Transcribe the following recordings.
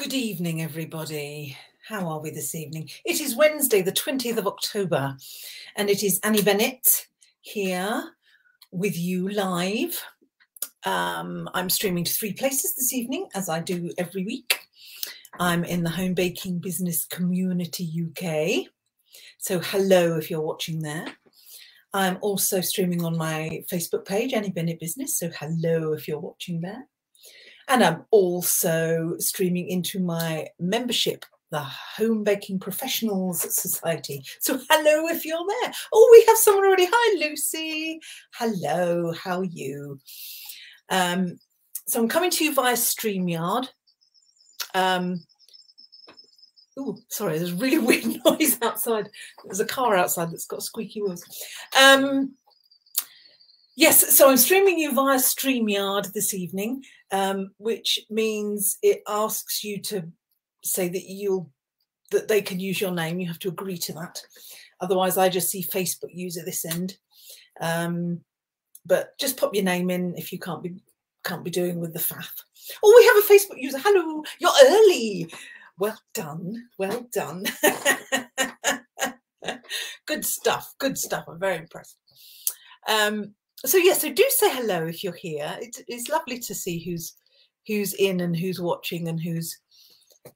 Good evening, everybody. How are we this evening? It is Wednesday, the 20th of October, and it is Annie Bennett here with you live. I'm streaming to 3 places this evening, as I do every week. I'm in the Home Baking Business Community UK. So hello if you're watching there. I'm also streaming on my Facebook page, Annie Bennett Business. So hello if you're watching there. And I'm also streaming into my membership, the Home Baking Professionals Society. So hello if you're there. Oh, we have someone already. Hi, Lucy. Hello, how are you? So I'm coming to you via StreamYard. Oh, sorry, there's a really weird noise outside. There's a car outside that's got squeaky wheels. Yes, so I'm streaming you via StreamYard this evening, which means it asks you to say that they can use your name. You have to agree to that. Otherwise, I just see Facebook user this end. But just pop your name in if you can't be doing with the faff. Oh, we have a Facebook user. Hello, you're early. Well done. Well done. Good stuff. Good stuff. I'm very impressed. So yes, so do say hello if you're here. It's lovely to see who's in and who's watching and who's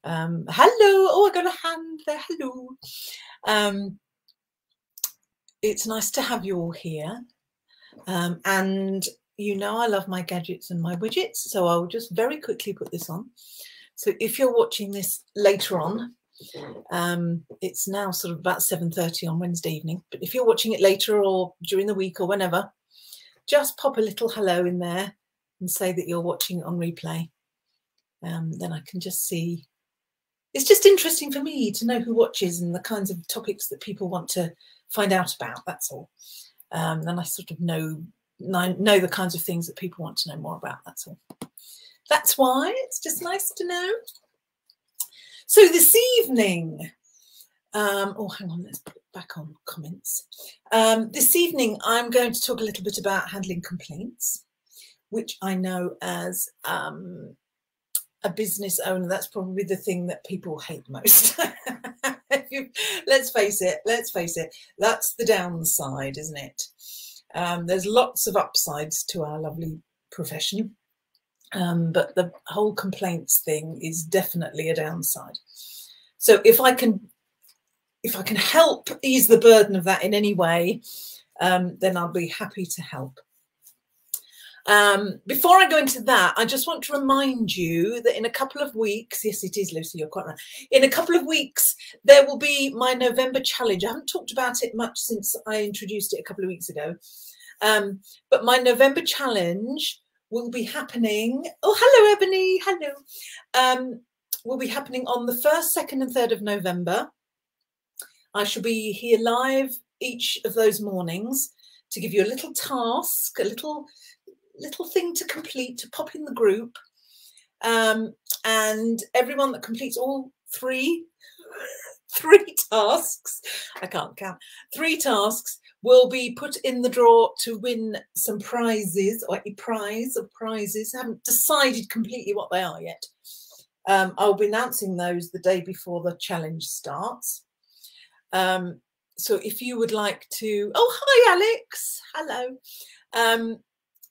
hello. Oh, I got a hand there. Hello. It's nice to have you all here. And you know I love my gadgets and my widgets, so I'll just very quickly put this on. So if you're watching this later on, it's now sort of about 7:30 on Wednesday evening, but if you're watching it later or during the week or whenever, just pop a little hello in there and say that you're watching it on replay. Then I can just see. It's just interesting for me to know who watches and the kinds of topics that people want to find out about, that's all. And I sort of know the kinds of things that people want to know more about, that's all. That's why it's just nice to know. So this evening, oh, hang on, let's put it back on comments. This evening, I'm going to talk a little bit about handling complaints, which I know as a business owner, that's probably the thing that people hate most. Let's face it, that's the downside, isn't it? There's lots of upsides to our lovely profession. But the whole complaints thing is definitely a downside. So if I can help ease the burden of that in any way, then I'll be happy to help. Before I go into that, I just want to remind you that in a couple of weeks, yes, it is, Lucy, you're quite right. In a couple of weeks, there will be my November challenge. I haven't talked about it much since I introduced it a couple of weeks ago. But my November challenge will be happening. Oh, hello, Ebony. Hello. Will be happening on the 1st, 2nd, and 3rd of November. I shall be here live each of those mornings to give you a little task, a little thing to complete, to pop in the group. And everyone that completes all three tasks, I can't count, 3 tasks, will be put in the draw to win some prizes, or a prize of prizes. I haven't decided completely what they are yet. I'll be announcing those the day before the challenge starts. So if you would like to, oh, hi, Alex. Hello.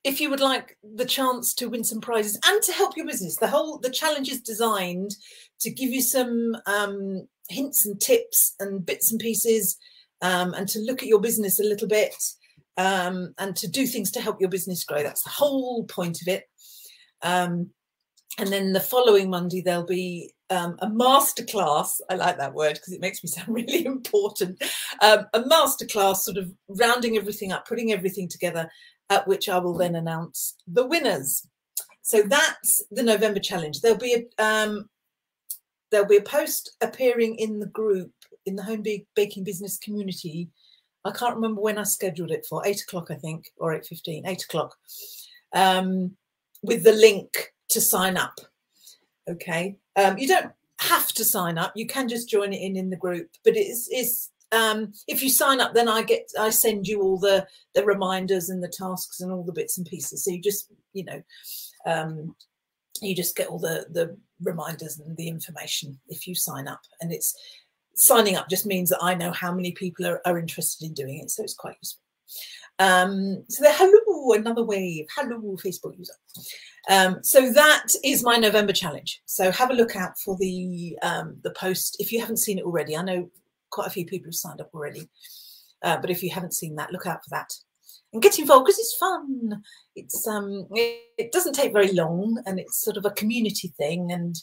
If you would like the chance to win some prizes and to help your business, the challenge is designed to give you some hints and tips and bits and pieces, and to look at your business a little bit, and to do things to help your business grow. That's the whole point of it. And then the following Monday, there'll be a masterclass. I like that word because it makes me sound really important. A masterclass, sort of rounding everything up, putting everything together, at which I will then announce the winners. So that's the November challenge. There'll be a post appearing in the group, in the Home Baking Business Community. I can't remember when I scheduled it for, 8 o'clock, I think, or 8:15, 8 o'clock, with the link to sign up. Okay. You don't have to sign up. You can just join it in the group, but it's if you sign up, then I send you all the reminders and the tasks and all the bits and pieces. So you just, you know, You just get all the reminders and the information if you sign up. And it's signing up just means that I know how many people are interested in doing it. So it's quite useful. So hello, another wave. Hello, Facebook user. So that is my November challenge. So have a look out for the post if you haven't seen it already. I know quite a few people have signed up already, but if you haven't seen that, look out for that and get involved because it's fun. It's it doesn't take very long, and it's sort of a community thing, and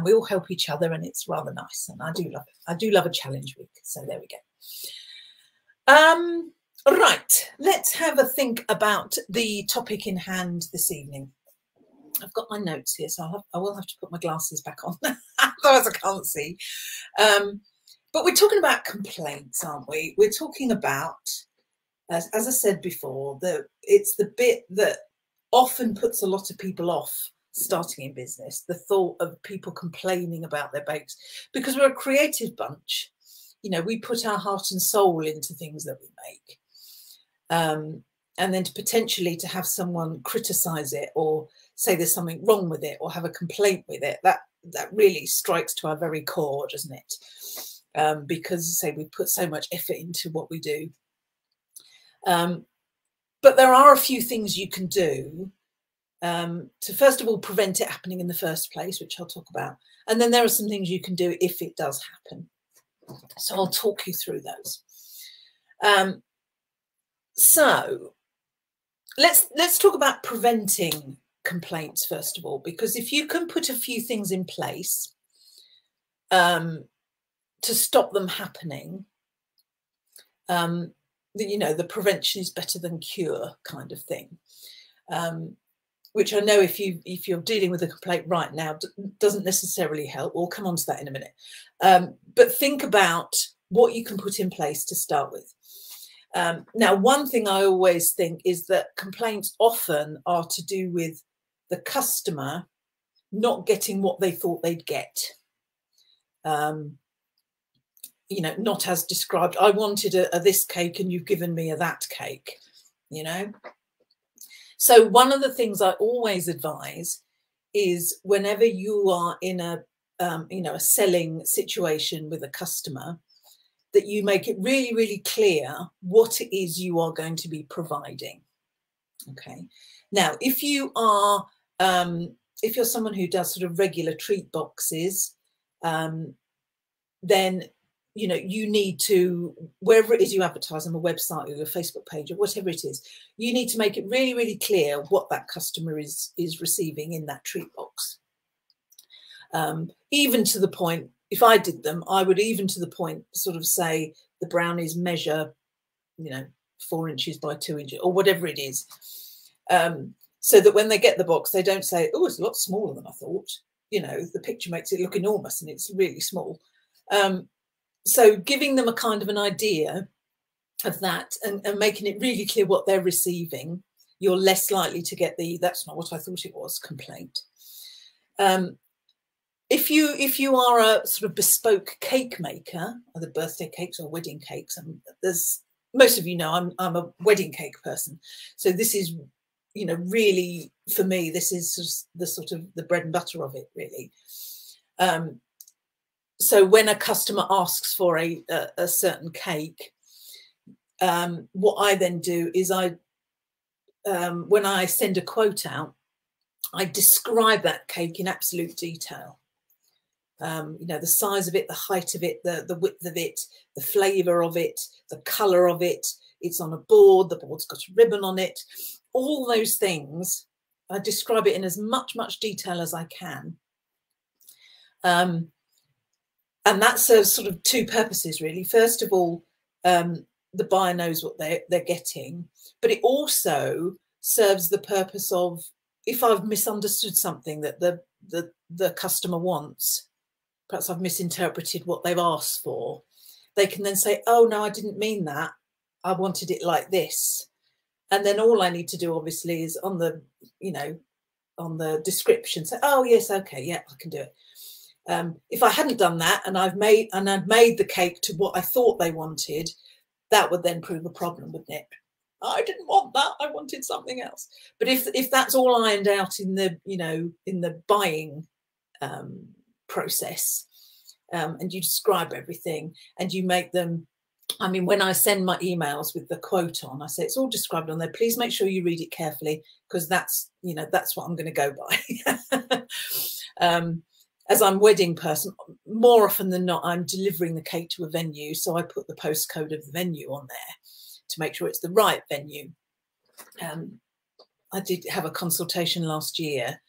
we all help each other, and it's rather nice. And I do love it. I do love a challenge week. So there we go. Right, let's have a think about the topic in hand this evening. I've got my notes here, so I will have to put my glasses back on, otherwise I can't see. But we're talking about complaints, aren't we? We're talking about, as I said before, it's the bit that often puts a lot of people off starting in business, the thought of people complaining about their bakes, because we're a creative bunch. You know, we put our heart and soul into things that we make. And then potentially to have someone criticize it or say there's something wrong with it or have a complaint with it, that really strikes to our very core, doesn't it? Because say we put so much effort into what we do. But there are a few things you can do to first of all prevent it happening in the first place, which I'll talk about. And then there are some things you can do if it does happen. So I'll talk you through those. So let's talk about preventing complaints first of all, because if you can put a few things in place to stop them happening, you know, the prevention is better than cure kind of thing, which I know if you're dealing with a complaint right now doesn't necessarily help. We'll come on to that in a minute. But think about what you can put in place to start with. Now, one thing I always think is that complaints often are to do with the customer not getting what they thought they'd get. You know, not as described. I wanted a this cake and you've given me a that cake, you know. So one of the things I always advise is whenever you are in a, you know, a selling situation with a customer, that you make it really, really clear what it is you are going to be providing. Okay. Now, if you are, if you're someone who does sort of regular treat boxes, then, you know, you need to, wherever it is you advertise on a website or your Facebook page or whatever it is, you need to make it really, really clear what that customer is receiving in that treat box. Even to the point, if I did them, I would even to the point sort of say the brownies measure, you know, 4 inches by 2 inches or whatever it is. So that when they get the box, they don't say, oh, it's a lot smaller than I thought. You know, the picture makes it look enormous and it's really small. So giving them a kind of an idea of that and making it really clear what they're receiving, you're less likely to get the, that's not what I thought it was, complaint. If you are a sort of bespoke cake maker, either birthday cakes or wedding cakes, and there's most of you know I'm a wedding cake person, so this is, you know, really for me this is the sort of the bread and butter of it really. So when a customer asks for a certain cake, what I then do is when I send a quote out, I describe that cake in absolute detail. You know, the size of it, the height of it, the width of it, the flavour of it, the colour of it. It's on a board, the board's got a ribbon on it. All those things, I describe it in as much detail as I can. And that serves sort of two purposes, really. First of all, the buyer knows what they're getting, but it also serves the purpose of, if I've misunderstood something that the customer wants, perhaps I've misinterpreted what they've asked for, they can then say, oh, no, I didn't mean that. I wanted it like this. And then all I need to do, obviously, is on the, you know, on the description, say, oh, yes, okay, yeah, I can do it. If I hadn't done that and I'd made the cake to what I thought they wanted, that would then prove a problem, wouldn't it? I didn't want that. I wanted something else. But if that's all ironed out in the, you know, in the buying process, and you describe everything and you make them, I mean, when I send my emails with the quote on, I say it's all described on there. Please make sure you read it carefully, because that's, you know, that's what I'm going to go by. As I'm a wedding person, more often than not, I'm delivering the cake to a venue. So I put the postcode of the venue on there to make sure it's the right venue. I did have a consultation last year.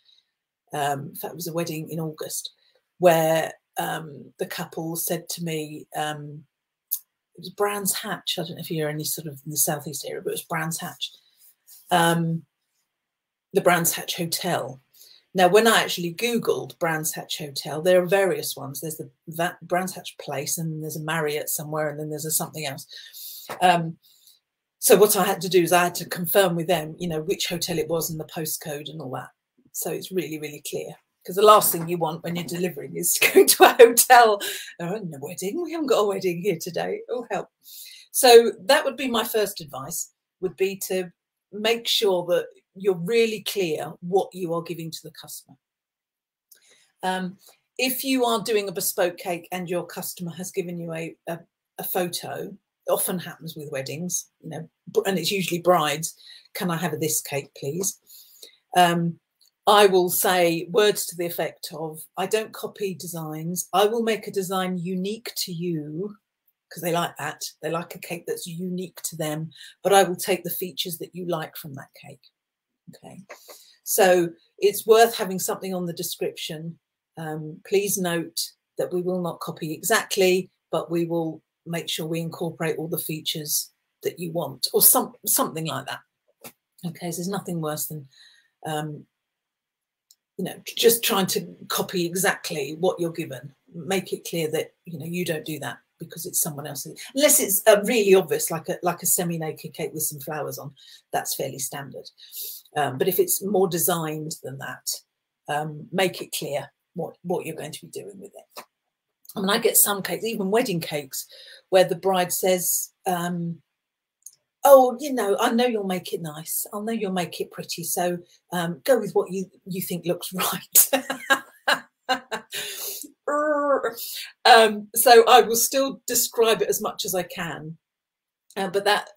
In fact, it was a wedding in August, where the couple said to me, it was Brands Hatch. I don't know if you're any sort of in the southeast area, but it was Brands Hatch, the Brands Hatch Hotel. Now, when I actually Googled Brands Hatch Hotel, there are various ones. There's that Brands Hatch Place, and there's a Marriott somewhere, and then there's a something else. So what I had to do is I had to confirm with them, you know, which hotel it was and the postcode and all that. So it's really, really clear. Because the last thing you want when you're delivering is to go to a hotel. Oh, no wedding. We haven't got a wedding here today. Oh, help. So that would be my first advice, would be to make sure that you're really clear what you are giving to the customer. If you are doing a bespoke cake and your customer has given you a photo, it often happens with weddings, you know, and it's usually brides, can I have this cake, please? I will say words to the effect of, I don't copy designs. I will make a design unique to you, because they like that. They like a cake that's unique to them, but I will take the features that you like from that cake. Okay, so it's worth having something on the description. Please note that we will not copy exactly, but we will make sure we incorporate all the features that you want, or something like that. Okay, so there's nothing worse than you know, just trying to copy exactly what you're given. Make it clear that, you know, you don't do that because it's someone else's, unless it's really obvious, like a semi-naked cake with some flowers on. That's fairly standard. But if it's more designed than that, make it clear what you're going to be doing with it. I mean, I get some cakes, even wedding cakes, where the bride says, oh, you know, I know you'll make it nice. I know you'll make it pretty. So go with what you think looks right. So I will still describe it as much as I can. But that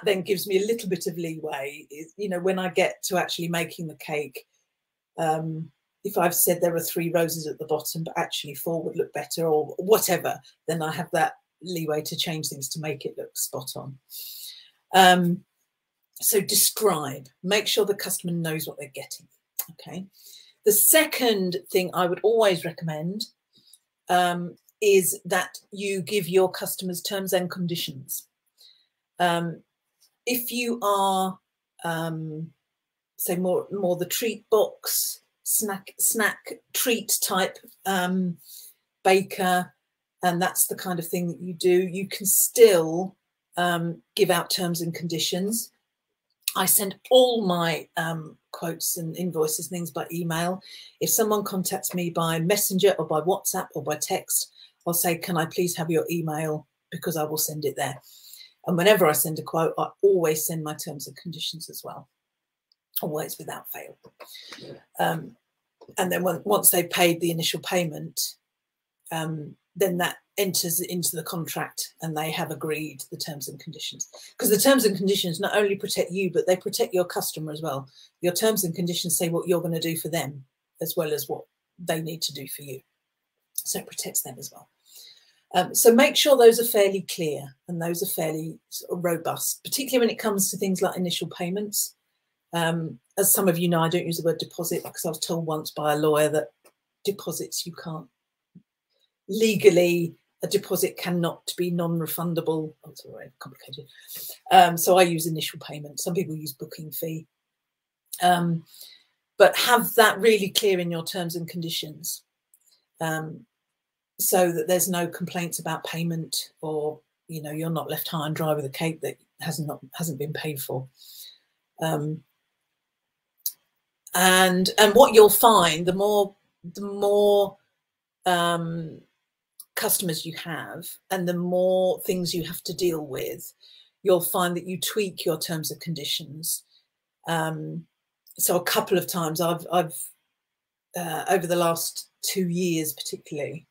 then gives me a little bit of leeway. You know, when I get to actually making the cake, if I've said there are 3 roses at the bottom, but actually 4 would look better, or whatever, then I have that leeway to change things to make it look spot on. So describe, make sure the customer knows what they're getting. Okay. The second thing I would always recommend is that you give your customers terms and conditions. If you are, say, more the treat box, snack treat type baker, and that's the kind of thing that you do, you can still give out terms and conditions. I send all my quotes and invoices, things by email. If someone contacts me by Messenger or by WhatsApp or by text, I'll say, can I please have your email, because I will send it there. And whenever I send a quote, I always send my terms and conditions as well, always without fail. And then once they've paid the initial payment, then that enters into the contract and they have agreed the terms and conditions. Because the terms and conditions not only protect you, but they protect your customer as well. Your terms and conditions say what you're going to do for them as well as what they need to do for you. So it protects them as well. So make sure those are fairly clear and those are fairly sort of robust, particularly when it comes to things like initial payments. As some of you know, I don't use the word deposit because I was told once by a lawyer that deposits, you can't legally, a deposit cannot be non-refundable. Oh, it's very complicated. So I use initial payment. Some people use booking fee. But have that really clear in your terms and conditions, so that there's no complaints about payment, or, you know, you're not left high and dry with a cake that hasn't been paid for. And what you'll find, the more customers you have and the more things you have to deal with, you'll find that you tweak your terms and conditions. So a couple of times I've over the last 2 years particularly,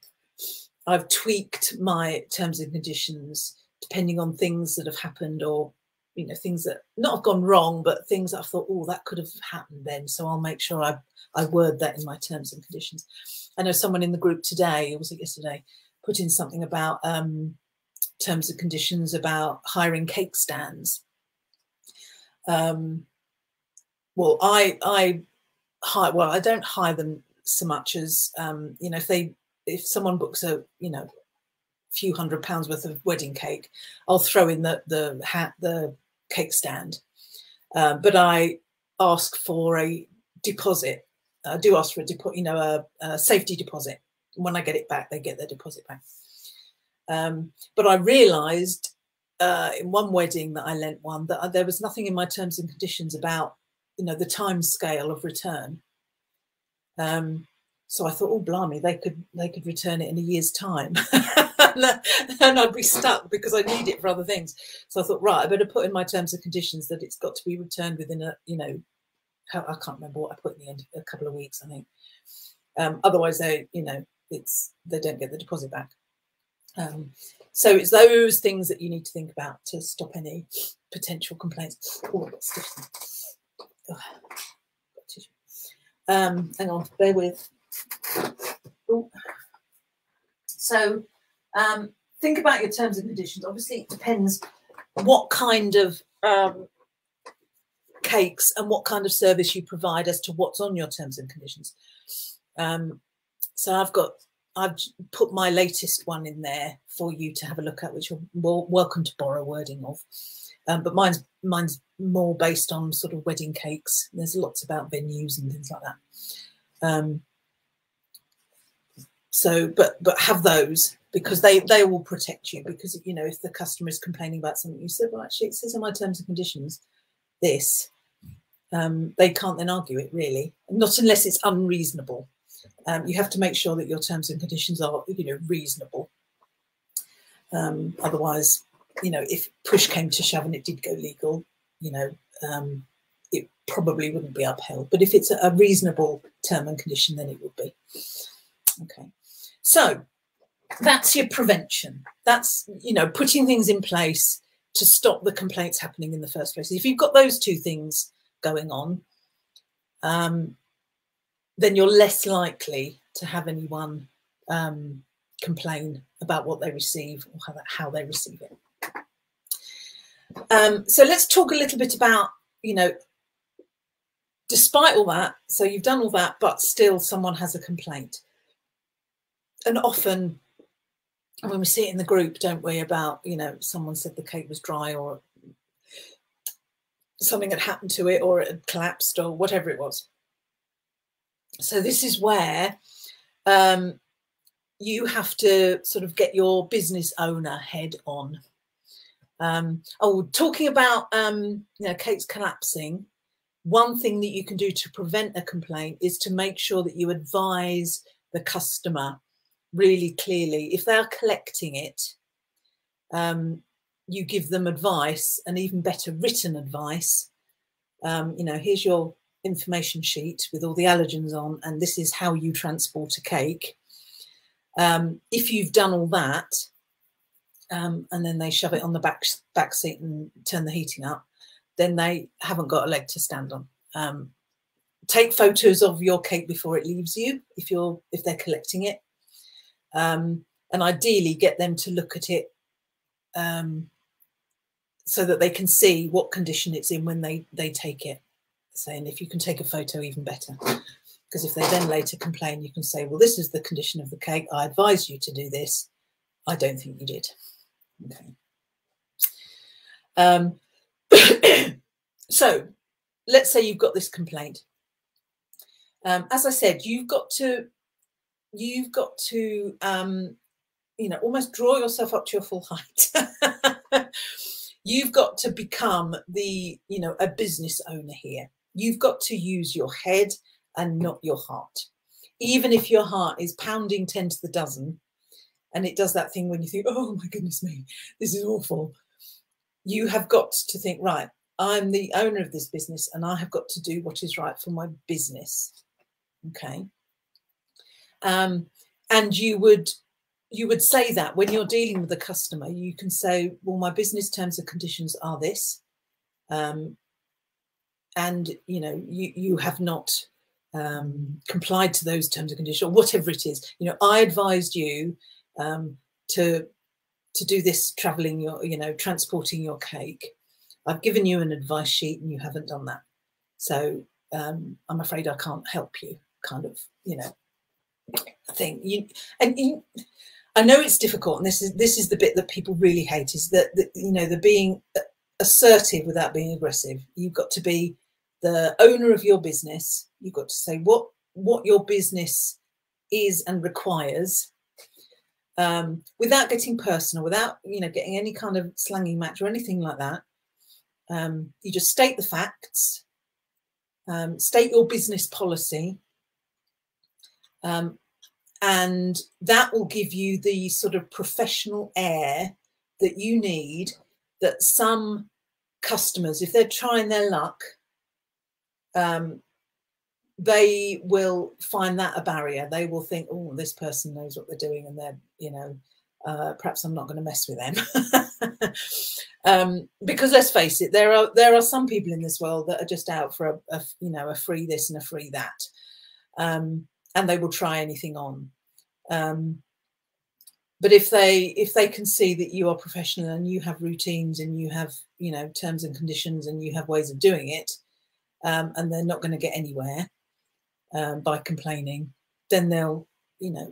I've tweaked my terms and conditions depending on things that have happened, or things that not have gone wrong, but things that I thought, oh, that could have happened then. So I'll make sure I word that in my terms and conditions. I know someone in the group today, or was it yesterday, put in something about terms and conditions about hiring cake stands. Well, I don't hire them so much as if someone books a few £100 worth of wedding cake, I'll throw in the cake stand, but I ask for a deposit. I do ask for a deposit, a safety deposit. When I get it back, they get their deposit back. But I realised in one wedding that I lent one that there was nothing in my terms and conditions about the time scale of return. So I thought, oh blimey, they could return it in a year's time, and I'd be stuck because I need it for other things. So I thought, right, I better put in my terms and conditions that it's got to be returned within I can't remember what I put in the end, a couple of weeks, I think. Otherwise, they don't get the deposit back. So it's those things that you need to think about to stop any potential complaints. Oh, I've got stiff. Oh, got tissue. Hang on, bear with. Ooh. So think about your terms and conditions. Obviously, it depends what kind of cakes and what kind of service you provide as to what's on your terms and conditions. So I've put my latest one in there for you to have a look at, which you're welcome to borrow wording of. But mine's more based on sort of wedding cakes. There's lots about venues and things like that. But have those, because they will protect you. Because if the customer is complaining about something, you said, well, actually, it says in my terms and conditions this. They can't then argue it, really, not unless it's unreasonable. You have to make sure that your terms and conditions are reasonable. Otherwise, if push came to shove and it did go legal, it probably wouldn't be upheld. But if it's a reasonable term and condition, then it would be. Okay, so that's your prevention. That's putting things in place to stop the complaints happening in the first place. If you've got those two things going on, then you're less likely to have anyone complain about what they receive or how they receive it. So let's talk a little bit about, despite all that, so you've done all that, but still someone has a complaint. And often when we see it in the group, don't we, about, someone said the cake was dry, or something had happened to it, or it had collapsed, or whatever it was. So this is where you have to sort of get your business owner head on. Talking about cakes collapsing, one thing that you can do to prevent a complaint is to make sure that you advise the customer really clearly. If they're collecting it, you give them advice, and even better, written advice. Here's your information sheet with all the allergens on, and this is how you transport a cake. If you've done all that, and then they shove it on the back seat and turn the heating up, then they haven't got a leg to stand on. Take photos of your cake before it leaves you, if they're collecting it, and ideally get them to look at it so that they can see what condition it's in when they take it. Saying, if you can take a photo, even better, because if they then later complain, you can say, well, this is the condition of the cake, I advise you to do this, I don't think you did. Okay. So let's say you've got this complaint. As I said, you've got to almost draw yourself up to your full height. You've got to become a business owner here. You've got to use your head and not your heart. Even if your heart is pounding 10 to the dozen, and it does that thing when you think, oh my goodness me, this is awful. you have got to think, right, I'm the owner of this business and I have got to do what is right for my business. Okay. And you would say that when you're dealing with a customer, you can say, well, my business terms and conditions are this. And, you know, you have not complied to those terms and conditions, or whatever it is. You know, I advised you to do this, traveling your, you know, transporting your cake. I've given you an advice sheet and you haven't done that. So I'm afraid I can't help you, kind of, you know, thing. I know it's difficult, and this is the bit that people really hate, is that you know, the being assertive without being aggressive. You've got to be the owner of your business. You've got to say what your business is and requires, without getting personal, without, you know, getting any kind of slangy match or anything like that. You just state the facts, state your business policy, and that will give you the sort of professional air that you need, that some customers, if they're trying their luck, they will find that a barrier. They will think, oh, this person knows what they're doing, and they're, you know, perhaps I'm not going to mess with them. Because let's face it, there are some people in this world that are just out for you know, a free this and a free that. And they will try anything on. But if they can see that you are professional and you have routines and you have, you know, terms and conditions and you have ways of doing it, and they're not going to get anywhere by complaining, then they'll, you know,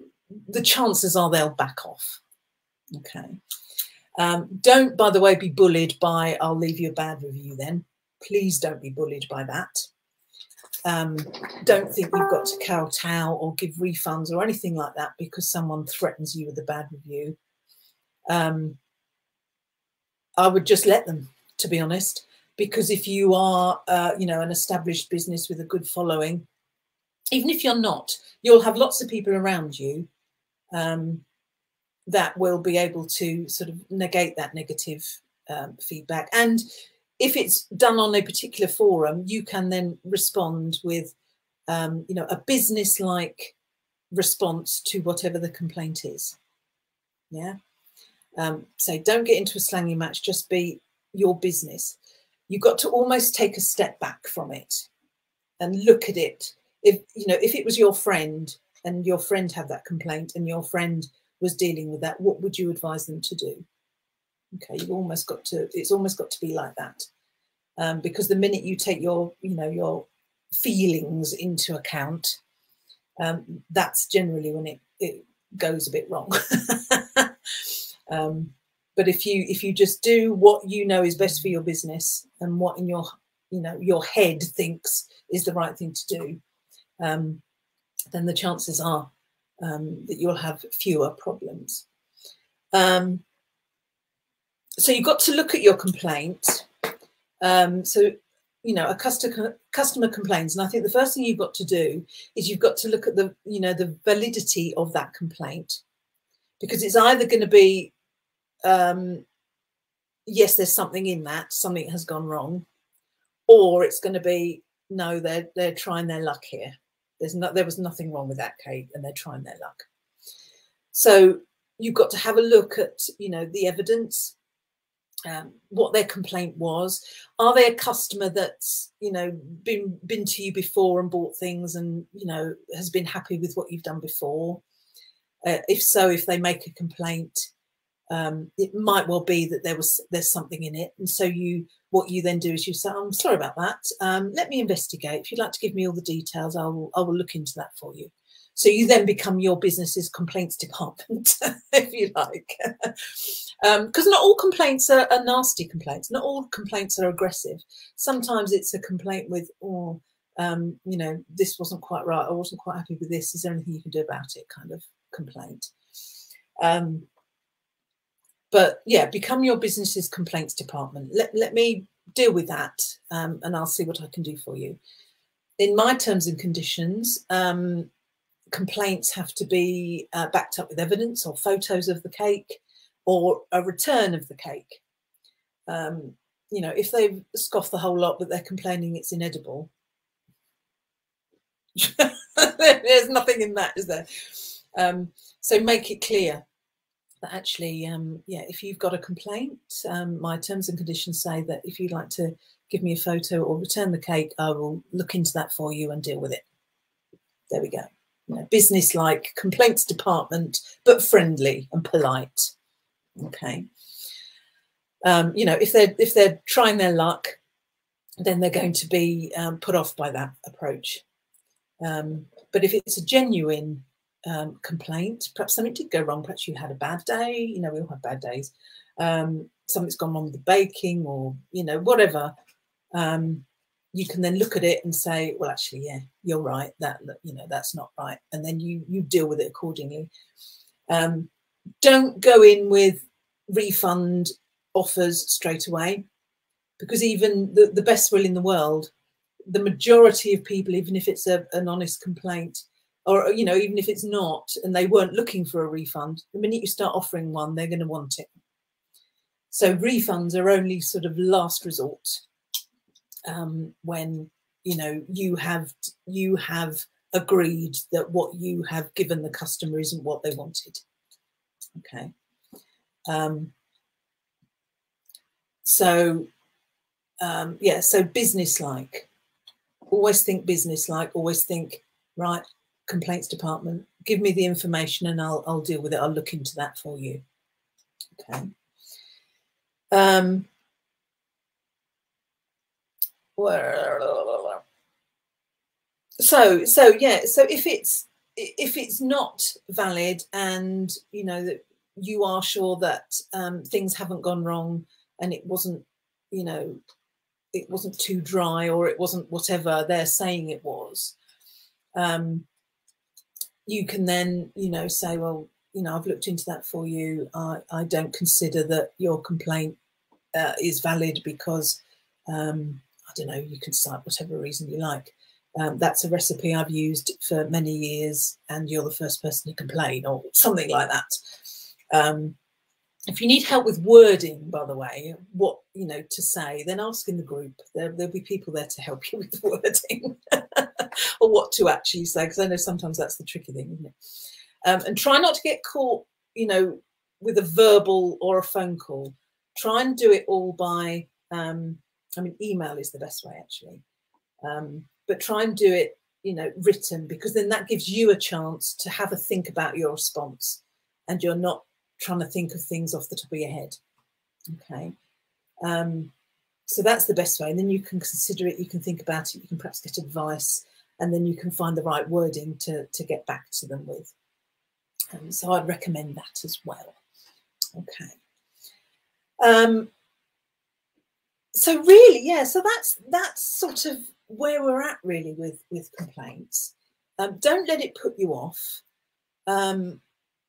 the chances are they'll back off. Okay. Don't, by the way, be bullied by, I'll leave you a bad review then. Please don't be bullied by that. Don't think you've got to kowtow or give refunds or anything like that because someone threatens you with a bad review. I would just let them, to be honest, because if you are, you know, an established business with a good following, even if you're not, you'll have lots of people around you that will be able to sort of negate that negative feedback. And if it's done on a particular forum, you can then respond with, you know, a business-like response to whatever the complaint is. Yeah. So don't get into a slangy match. Just be your business. You've got to almost take a step back from it and look at it. If, you know, if it was your friend and your friend had that complaint and your friend was dealing with that, what would you advise them to do? Okay, you've almost got to, it's almost got to be like that. Because the minute you take your, you know, your feelings into account, that's generally when it goes a bit wrong. But if you just do what you know is best for your business and what in your, you know, your head thinks is the right thing to do, then the chances are that you'll have fewer problems. So you've got to look at your complaint. So, you know, a customer complains, and I think the first thing you've got to do is you've got to look at the, you know, the validity of that complaint, because it's either going to be, yes, there's something in that, something has gone wrong, or it's going to be, no, they're trying their luck here. There was nothing wrong with that cake, and they're trying their luck. So you've got to have a look at, you know, the evidence. What their complaint was. Are they a customer that's, you know, been to you before and bought things and, you know, has been happy with what you've done before? If so, if they make a complaint, it might well be that there's something in it. And so what you then do is you say, I'm sorry about that. Let me investigate. If you'd like to give me all the details, I will look into that for you. So you then become your business's complaints department, if you like. Because not all complaints are nasty complaints. Not all complaints are aggressive. Sometimes it's a complaint with, oh, you know, this wasn't quite right. I wasn't quite happy with this. Is there anything you can do about it? Kind of complaint. But yeah, become your business's complaints department. Let me deal with that, and I'll see what I can do for you. In my terms and conditions, complaints have to be backed up with evidence or photos of the cake or a return of the cake. You know, if they've scoffed the whole lot, but they're complaining it's inedible, there's nothing in that, is there? So make it clear that actually, yeah, if you've got a complaint, my terms and conditions say that if you'd like to give me a photo or return the cake, I will look into that for you and deal with it. There we go. You know, business-like complaints department, but friendly and polite. Okay. You know, if they're trying their luck, then they're going to be put off by that approach. But if it's a genuine complaint, perhaps something did go wrong, perhaps you had a bad day, you know, we all have bad days, something's gone wrong with the baking, or, you know, whatever, you can then look at it and say, well, actually, yeah, you're right, that, you know, that's not right, and then you deal with it accordingly. Don't go in with refund offers straight away, because even the best will in the world, the majority of people, even if it's an honest complaint, or, you know, even if it's not, and they weren't looking for a refund, the minute you start offering one, they're going to want it. So refunds are only sort of last resort, when, you know, you have agreed that what you have given the customer isn't what they wanted. Okay. Yeah, so business-like. Always think business-like. Always think, right, complaints department, give me the information and I'll deal with it. I'll look into that for you. Okay. So yeah, so if it's not valid, and you know that you are sure that things haven't gone wrong, and it wasn't, you know, it wasn't too dry, or it wasn't whatever they're saying it was, you can then, you know, say, well, you know, I've looked into that for you. I don't consider that your complaint is valid because, I don't know, you can cite whatever reason you like. That's a recipe I've used for many years and you're the first person to complain, or something like that. If you need help with wording, by the way, what, you know, to say, then ask in the group. There'll be people there to help you with the wording or what to actually say, because I know sometimes that's the tricky thing, isn't it? And try not to get caught, you know, with a verbal or a phone call. Try and do it all by, I mean, email is the best way, actually. But try and do it, you know, written, because then that gives you a chance to have a think about your response, and you're not trying to think of things off the top of your head. Okay. So that's the best way. And then you can consider it, you can think about it, you can perhaps get advice, and then you can find the right wording to get back to them with. So I'd recommend that as well. Okay. So really, yeah, so that's sort of where we're at really with complaints. Don't let it put you off,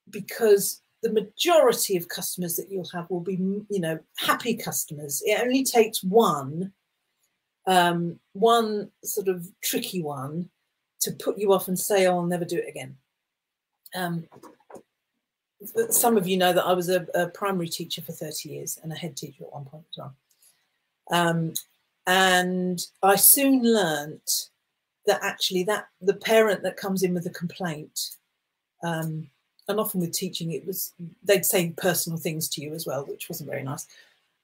because the majority of customers that you'll have will be, you know, happy customers. It only takes one sort of tricky one to put you off and say, oh, I'll never do it again. Some of you know that I was a primary teacher for 30 years and a head teacher at one point as well. And I soon learnt that actually the parent that comes in with a complaint, and often with teaching, they'd say personal things to you as well, which wasn't very nice.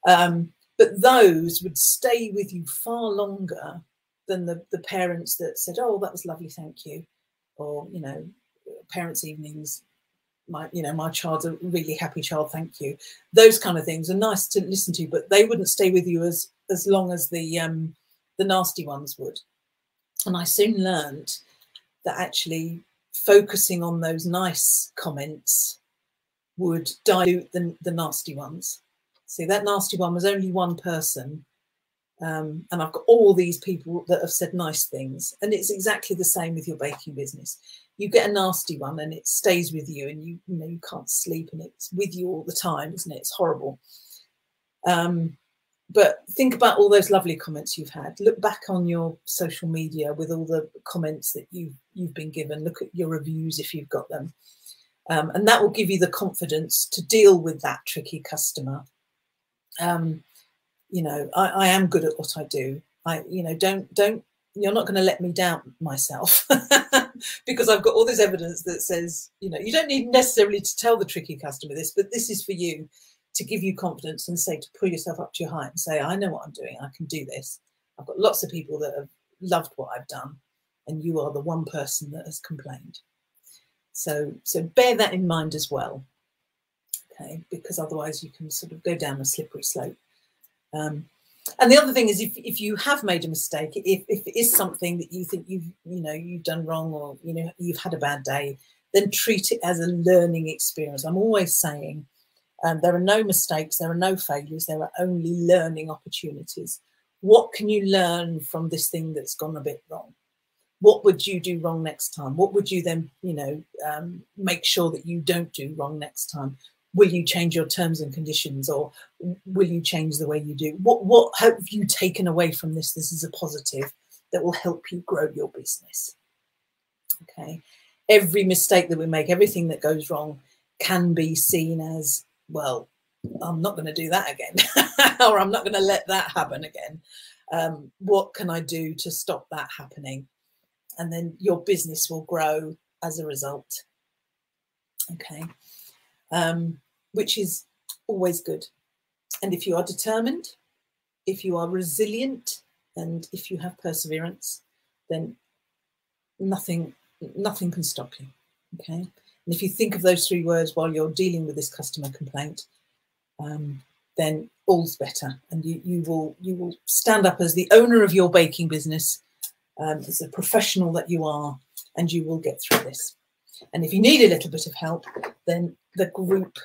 But those would stay with you far longer than the parents that said, oh, that was lovely, thank you. Or, you know, parents' evenings, my child's a really happy child, thank you. Those kind of things are nice to listen to, but they wouldn't stay with you as long as the nasty ones would. And I soon learned that actually focusing on those nice comments would dilute the nasty ones. See, that nasty one was only one person, and I've got all these people that have said nice things, and it's exactly the same with your baking business. You get a nasty one and it stays with you, and you know you can't sleep, and it's with you all the time, isn't it? It's horrible. But think about all those lovely comments you've had. Look back on your social media with all the comments that you've been given. Look at your reviews if you've got them, and that will give you the confidence to deal with that tricky customer. you know, I am good at what I do. You know, you're not going to let me doubt myself because I've got all this evidence that says, you know, you don't need necessarily to tell the tricky customer this, but this is for you to give you confidence and say, to pull yourself up to your height and say, I know what I'm doing. I can do this. I've got lots of people that have loved what I've done, and you are the one person that has complained. So bear that in mind as well. Okay, because otherwise you can sort of go down a slippery slope. And the other thing is, if you have made a mistake, if it is something that you think you've done wrong, or you've had a bad day, then treat it as a learning experience. I'm always saying there are no mistakes, there are no failures, there are only learning opportunities. What can you learn from this thing that's gone a bit wrong? What would you do wrong next time? What would you then, make sure that you don't do wrong next time? Will you change your terms and conditions, or will you change the way you do? What have you taken away from this? This is a positive that will help you grow your business. Okay. Every mistake that we make, everything that goes wrong can be seen as, well, I'm not going to do that again, or I'm not going to let that happen again. What can I do to stop that happening? And then your business will grow as a result. Okay. Which is always good. And if you are determined, if you are resilient, and if you have perseverance, then nothing can stop you. Okay. And if you think of those 3 words while you're dealing with this customer complaint, then all's better, and you will stand up as the owner of your baking business, as a professional that you are, and you will get through this. And if you need a little bit of help, then the group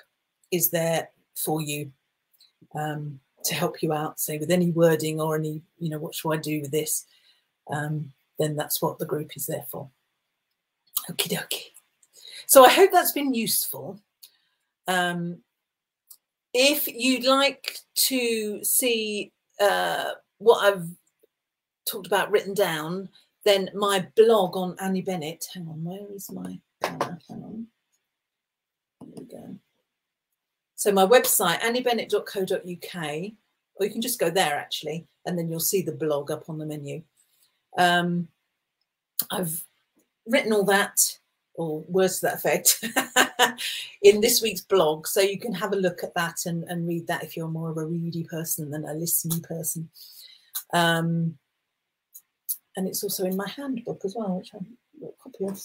is there for you, to help you out, say with any wording or any, what should I do with this? Then that's what the group is there for. Okie dokie. So I hope that's been useful. If you'd like to see what I've talked about written down, then my blog on Annie Bennett, hang on, where is my, hang on, there we go. So my website, anniebennett.co.uk, or you can just go there actually, and then you'll see the blog up on the menu. I've written all that, or words to that effect, in this week's blog, so you can have a look at that and read that if you're more of a ready person than a listening person. And it's also in my handbook as well, which I've got a copy of.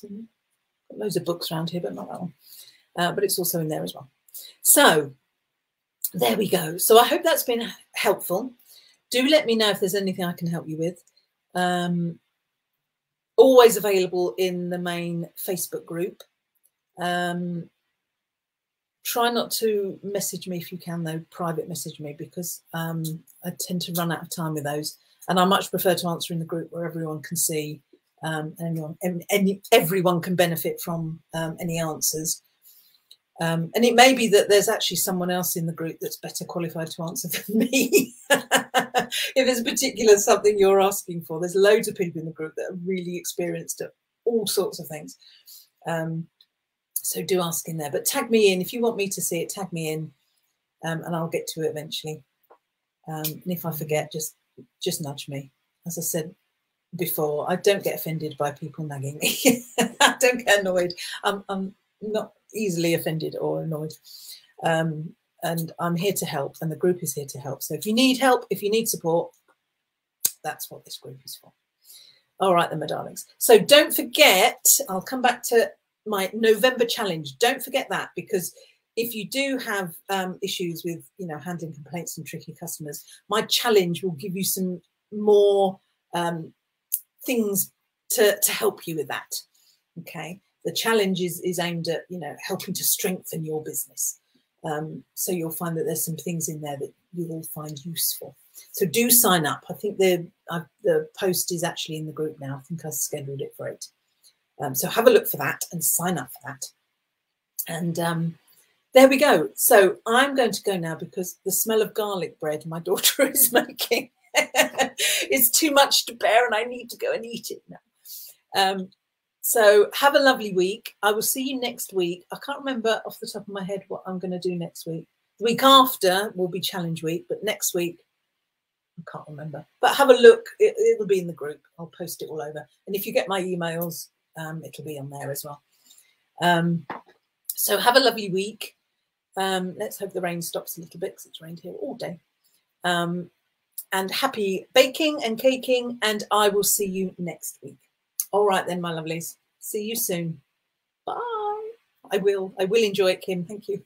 Got loads of books around here, but not that one. But it's also in there as well. So there we go. So I hope that's been helpful. Do let me know if there's anything I can help you with. Always available in the main Facebook group. Try not to message me if you can, though. Private message me, because I tend to run out of time with those. And I much prefer to answer in the group where everyone can see, and everyone can benefit from any answers. And it may be that there's actually someone else in the group that's better qualified to answer than me. If there's a particular something you're asking for, there's loads of people in the group that are really experienced at all sorts of things. So do ask in there, but tag me in if you want me to see it. Tag me in, and I'll get to it eventually. And if I forget, just nudge me. As I said before, I don't get offended by people nagging me. I don't get annoyed. I'm not easily offended or annoyed, and I'm here to help, and the group is here to help. So if you need help, if you need support, that's what this group is for. All right then, my darlings. So don't forget, I'll come back to my November challenge. Don't forget that, because if you do have issues with handling complaints and tricky customers, my challenge will give you some more things to help you with that. Okay. The challenge is aimed at, helping to strengthen your business. So you'll find that there's some things in there that you will find useful. So do sign up. I think the post is actually in the group now. I think I scheduled it for it. So have a look for that and sign up for that. And there we go. So I'm going to go now, because the smell of garlic bread my daughter is making is too much to bear, and I need to go and eat it now. So have a lovely week. I will see you next week. I can't remember off the top of my head what I'm going to do next week. The week after will be challenge week, but next week I can't remember, but have a look. It'll be in the group. I'll post it all over. And if you get my emails, it'll be on there as well. So have a lovely week. Let's hope the rain stops a little bit, because it's rained here all day. And happy baking and caking, and I will see you next week. All right then, my lovelies. See you soon. Bye. I will enjoy it, Kim. Thank you.